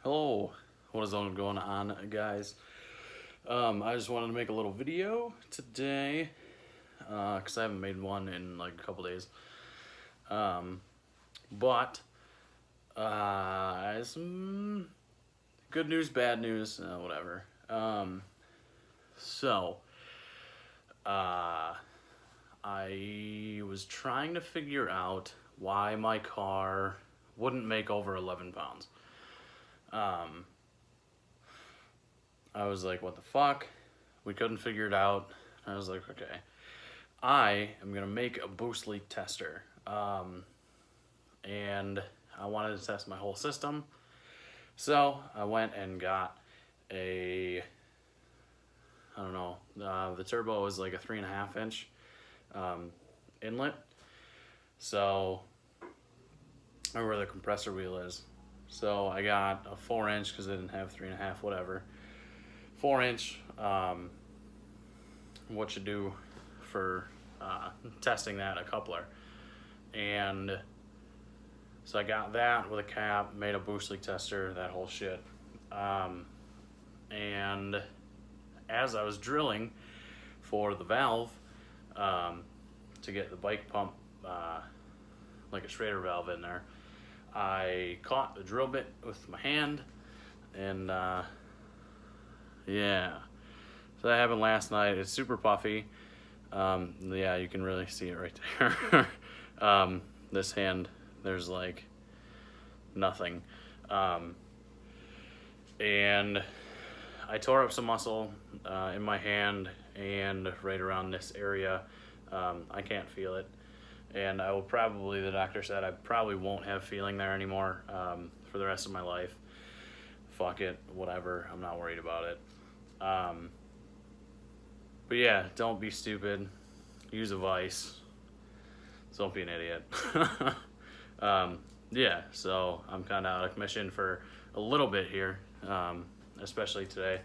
Hello, what is going on, guys? I just wanted to make a little video today because I haven't made one in like a couple days. But some good news, bad news, whatever. So I was trying to figure out why my car wouldn't make over 11 pounds. I was like, what the fuck? We couldn't figure it out. I was like, okay, I am gonna make a boost leak tester. And I wanted to test my whole system. So I went and got I don't know, the turbo was like a 3.5 inch inlet. So, or where the compressor wheel is. So I got a 4-inch because I didn't have 3.5, whatever. 4-inch, what you do for testing that, a coupler. And so I got that with a cap, made a boost leak tester, that whole shit. And as I was drilling for the valve to get the bike pump, like a Schrader valve in there, I caught the drill bit with my hand, and yeah, so that happened last night. It's super puffy. Yeah, you can really see it right there. This hand, there's like nothing. And I tore up some muscle in my hand and right around this area. I can't feel it. And I will probably, the doctor said, I probably won't have feeling there anymore for the rest of my life. Fuck it, whatever, I'm not worried about it. But yeah, don't be stupid. Use a vice. Don't be an idiot. Yeah, so I'm kind of out of commission for a little bit here, especially today.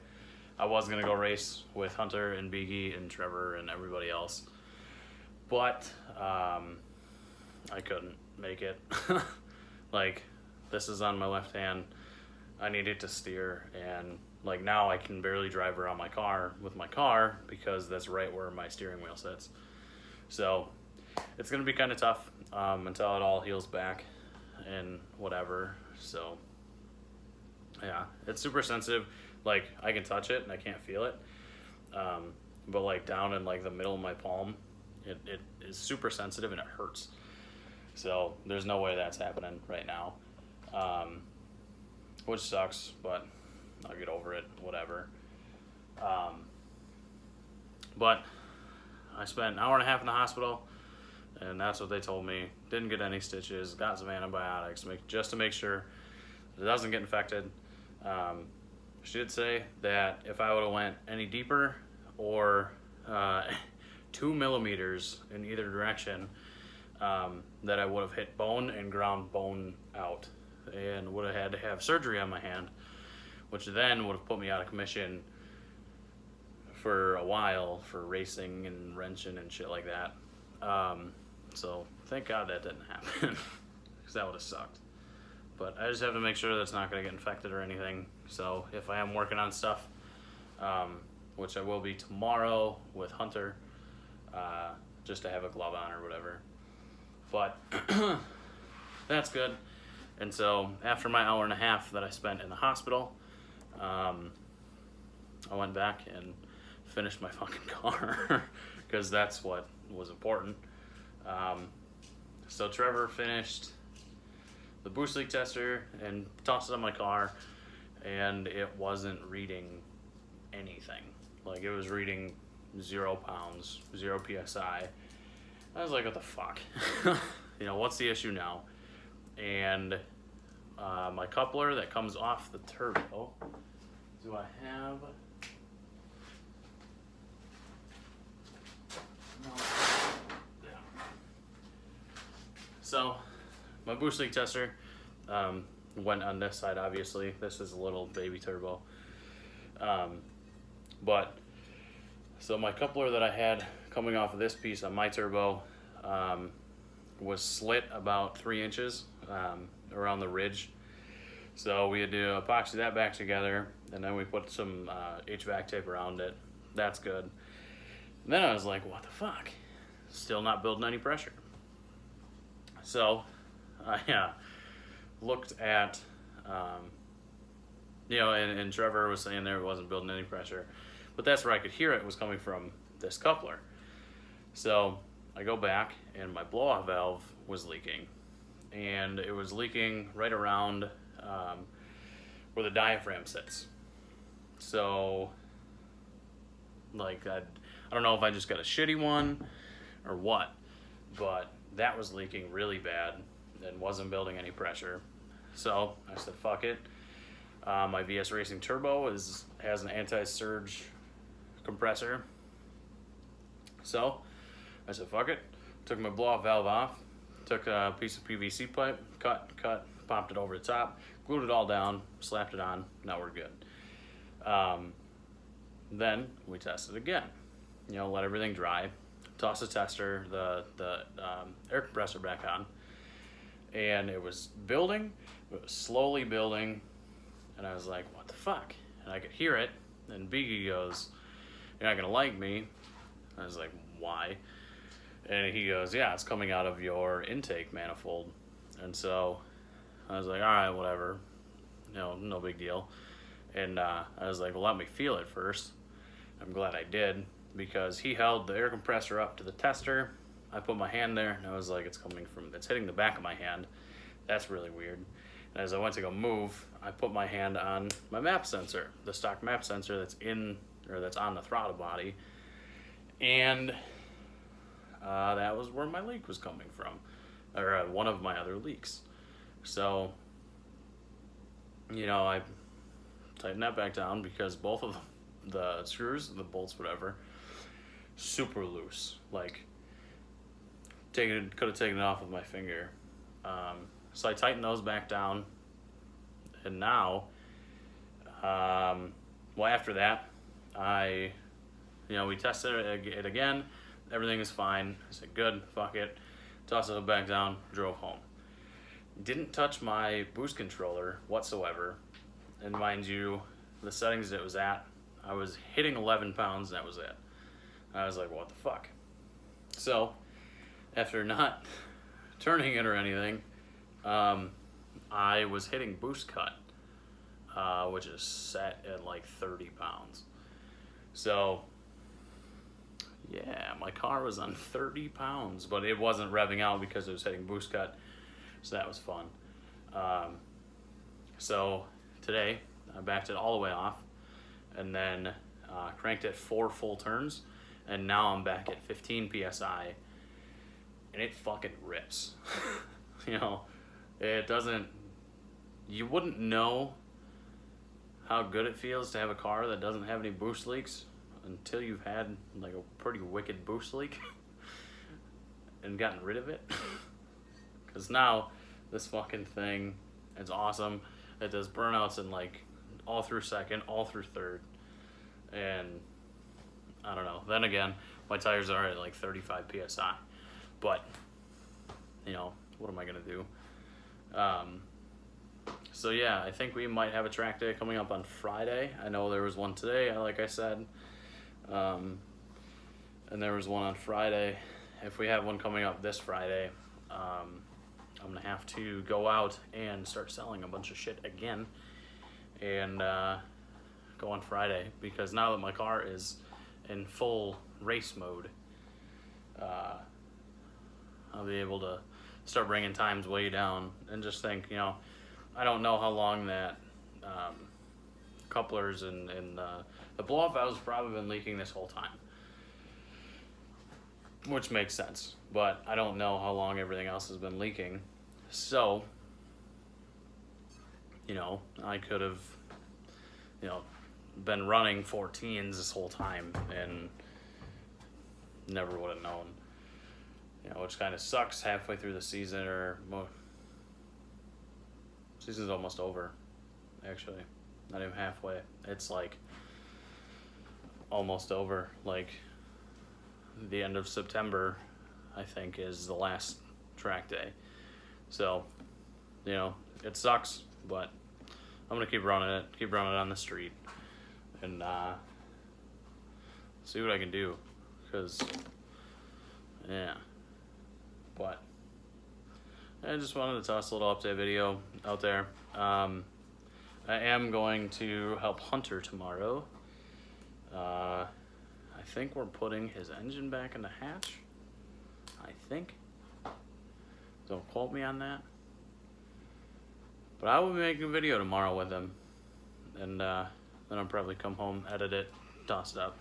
I was going to go race with Hunter and Biggie and Trevor and everybody else, but I couldn't make it. Like, this is on my left hand. I needed to steer, and like now I can barely drive around my car with my car because that's right where my steering wheel sits. So it's gonna be kind of tough until it all heals back and whatever. So yeah, it's super sensitive. Like, I can touch it and I can't feel it, but like down in like the middle of my palm, it is super sensitive and it hurts. So there's no way that's happening right now, which sucks, but I'll get over it, whatever. But I spent an hour and a half in the hospital, and that's what they told me. Didn't get any stitches, got some antibiotics just to make sure it doesn't get infected. She did say that if I would have went any deeper or 2 millimeters in either direction, that I would have hit bone and ground bone out and would have had to have surgery on my hand, which then would have put me out of commission for a while for racing and wrenching and shit like that. So thank God that didn't happen because that would have sucked. But I just have to make sure that it's not going to get infected or anything. So if I am working on stuff, which I will be tomorrow with Hunter, just to have a glove on or whatever. But that's good. And so after my hour and a half that I spent in the hospital, I went back and finished my fucking car because that's what was important. So Trevor finished the boost leak tester and tossed it on my car, and it wasn't reading anything. Like, it was reading 0 pounds, 0 psi. I was like, what the fuck? You know, what's the issue now? And my coupler that comes off the turbo, do I have? No. Yeah. So my boost leak tester went on this side, obviously. This is a little baby turbo. But so my coupler that I had coming off of this piece on my turbo was slit about 3 inches around the ridge. So we had to epoxy that back together, and then we put some HVAC tape around it. That's good. And then I was like, what the fuck? Still not building any pressure. So I looked at, and Trevor was saying there it wasn't building any pressure. But that's where I could hear it was coming from this coupler. So I go back, and my blow-off valve was leaking. And it was leaking right around where the diaphragm sits. So, like, I don't know if I just got a shitty one or what, but that was leaking really bad and wasn't building any pressure. So I said, fuck it. My VS Racing Turbo has an anti-surge compressor. So I said, fuck it. Took my blow-off valve off, took a piece of PVC pipe, cut, popped it over the top, glued it all down, slapped it on. Now we're good. Then we tested again. Let everything dry, toss the tester, the air compressor back on, and it was building. It was slowly building, and I was like, what the fuck? And I could hear it, and Biggie goes, you're not gonna like me. I was like, why? And he goes, yeah, it's coming out of your intake manifold. And so I was like, all right, whatever, no big deal. And I was like, well, let me feel it first. I'm glad I did, because he held the air compressor up to the tester. I put my hand there, and I was like, it's hitting the back of my hand. That's really weird. And as I went to go move, I put my hand on my map sensor, the stock map sensor that's on the throttle body. And that was where my leak was coming from, or one of my other leaks. So, I tightened that back down, because both of the screws, the bolts, whatever, super loose. Like, could have taken it off with my finger. So I tightened those back down, and now, after that, we tested it again. Everything is fine. I said, good, fuck it. Tossed it back down, drove home. Didn't touch my boost controller whatsoever. And mind you, the settings it was at, I was hitting 11 pounds, and that was it. I was like, what the fuck? So, after not turning it or anything, I was hitting boost cut, which is set at like 30 pounds. So, yeah, my car was on 30 pounds, but it wasn't revving out because it was hitting boost cut, so that was fun. So, today, I backed it all the way off, and then cranked it 4 full turns, and now I'm back at 15 PSI, and it fucking rips. It doesn't, you wouldn't know how good it feels to have a car that doesn't have any boost leaks until you've had like a pretty wicked boost leak and gotten rid of it. Because now this fucking thing, it's awesome. It does burnouts in like all through second, all through third, and I don't know. Then again, my tires are at like 35 PSI, but what am I gonna do? So yeah, I think we might have a track day coming up on Friday. I know there was one today, like I said, and there was one on Friday. If we have one coming up this Friday, I'm gonna have to go out and start selling a bunch of shit again, and go on Friday, because now that my car is in full race mode, I'll be able to start bringing times way down, and just think, I don't know how long that couplers and the blow-off valve's probably been leaking this whole time, which makes sense, but I don't know how long everything else has been leaking. So, I could have, been running 14s this whole time and never would have known. Which kind of sucks halfway through the season, or season's almost over, actually. Not even halfway. It's like almost over. Like the end of September, I think, is the last track day. So, it sucks, but I'm gonna keep running it on the street, and see what I can do, because yeah. But I just wanted to toss a little update video out there. I am going to help Hunter tomorrow. I think we're putting his engine back in the hatch. I think. Don't quote me on that. But I will be making a video tomorrow with him. And then I'll probably come home, edit it, toss it up.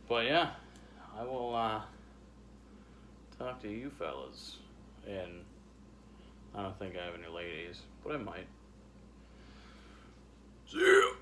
But yeah, I will talk to you fellas. And I don't think I have any ladies, but I might. See ya!